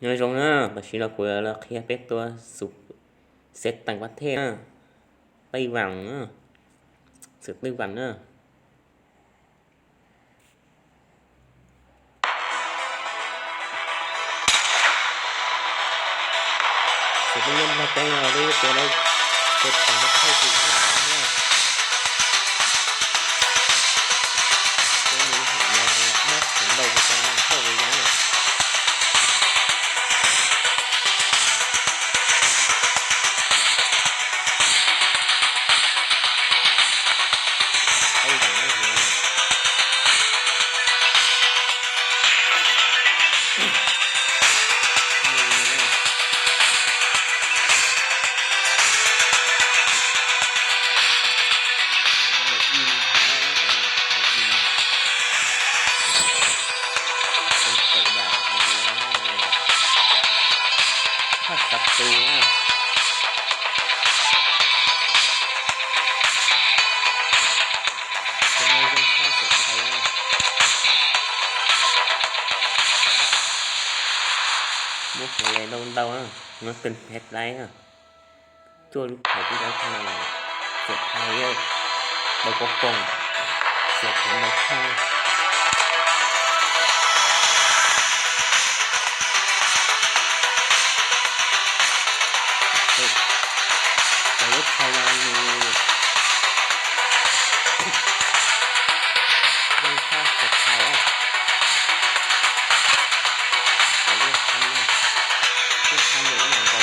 nói chung á bác sĩ là của là khi biếtตัวสุดเซตต่างประเทศไต้หวันสึกไต้หวันสึกเล่นมาเต้นเราด้วยตัวเราเซตต่างประเทศถึงขนาดนี้ตัวนี้เราไม่ถึงเราจะเข้าไปยังศัตรูจะไม่ต้องฆ่าศพใครมุกอะไรđâu nóเป็นเพชรไรช่วยลูกไผ่ที่เราทำอะไรเสียบไทยเราก็กงเสียบแขนเราเข้าแต่รถไฟเรามีต้องฆ่าศพใครแต่เลือกทำอย่างไร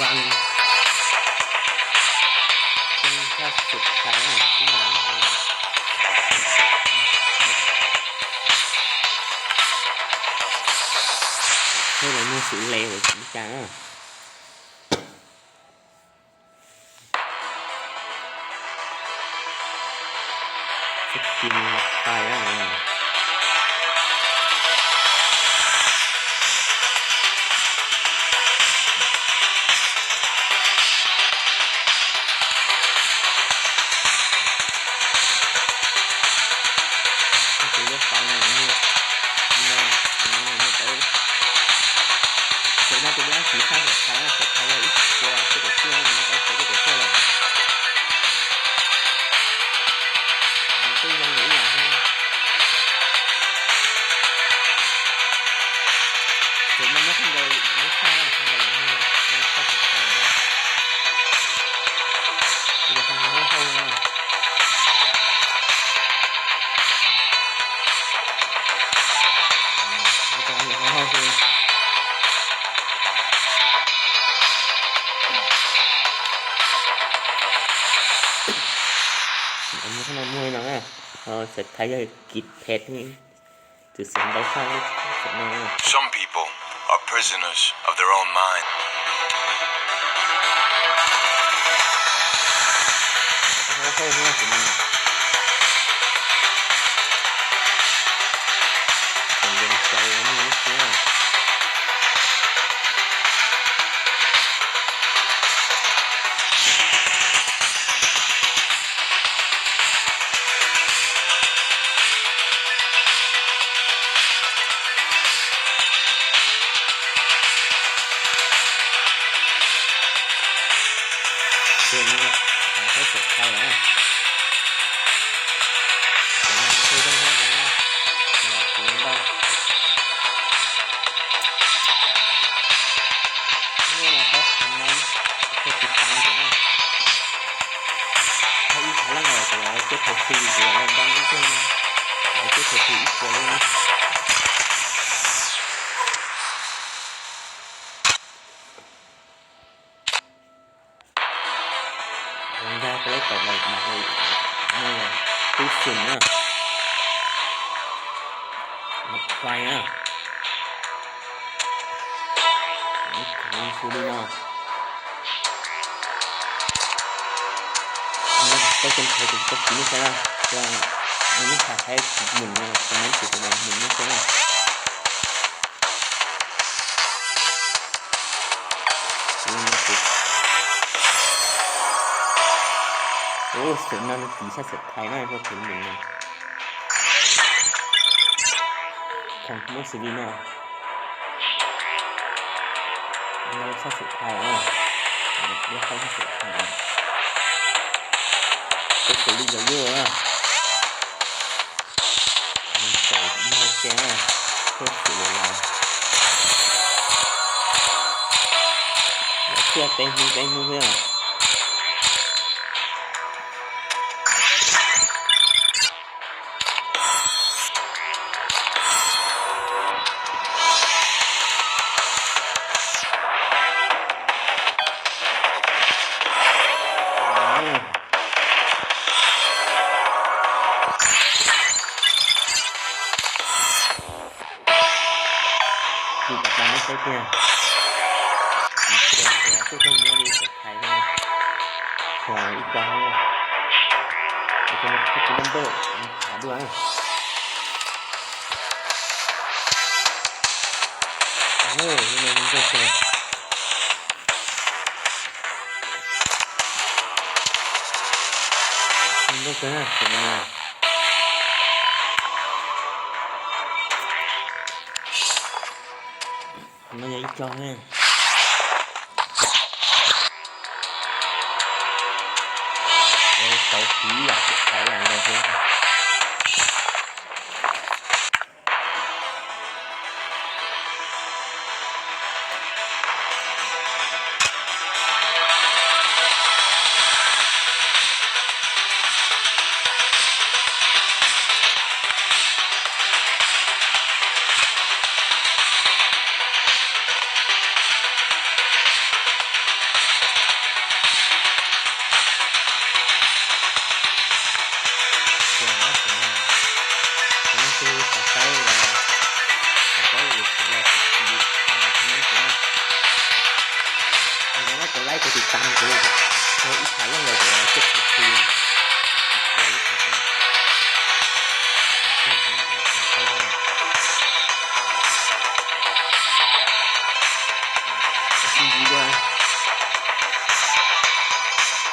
วันเป็นแค่สุดท้ายที่หลังให้เราmua xử lệ rồi chúng ta sẽ kim mặt tay那这边其他的材料和材料一起做，这个做完了，把这个给做了。这样有两个，我们没看到，没看到两个，没开始看了。这个看看后面。我讲有很好吃。อันนี้ขนาดมวยนะเสร็จท้ายกิดเพชรนี่จุดเสียงเบาข้างเสร็จมา Some people are prisoners of their own mind. เขาเข้าห้องผมผมเย็นใจนี่นะเชื่อเพื่อนนี่เขาเสร็จใครแล้วผมมาคุยกันแล้วนะหลับถึงบ้างนี่นะครับทำนั้นเพื่อติดตามอยู่นะถ้าอีกพลังอะไรตัวเราจะถูกตีอยู่แล้วดังนี้ก็เราจะถูกตีอีกคนนึงra cái lấy cột này mặt này đây là túi sừng mặt khoai su đi nào có chân thầy thì có chỉ nó ra ก็มันไม่ขาดใช้หมุนเลยคอมเมนต์ติดอะไรหมุนไม่ใช่ไหมโอ้เสียงมันผีชาติไทยมากพอถึงหนึ่งของมุสลิมเราชาติไทยเรียกเขาชาติไทยก็จะรีบเยอะอ่ะมันใส่มาแก่เพื่อเสียเวลาเพื่อเต็มมือเต็มมือเพื่อดูกับมันไม่ใช่เพื่อนแล้วก็ต้องมีเสียไทยนะขออีกครั้งเลยแล้วก็มาคิดนัมเบอร์หาด้วยโอ้ยมันก็เจอมันก็เจอเห็นไหมมันยังอีกจอไงtàu khí là phải làm ra thế like กดติดตามกูโอ้ยอีกขาลงเลยเดี๋ยวเจ็บที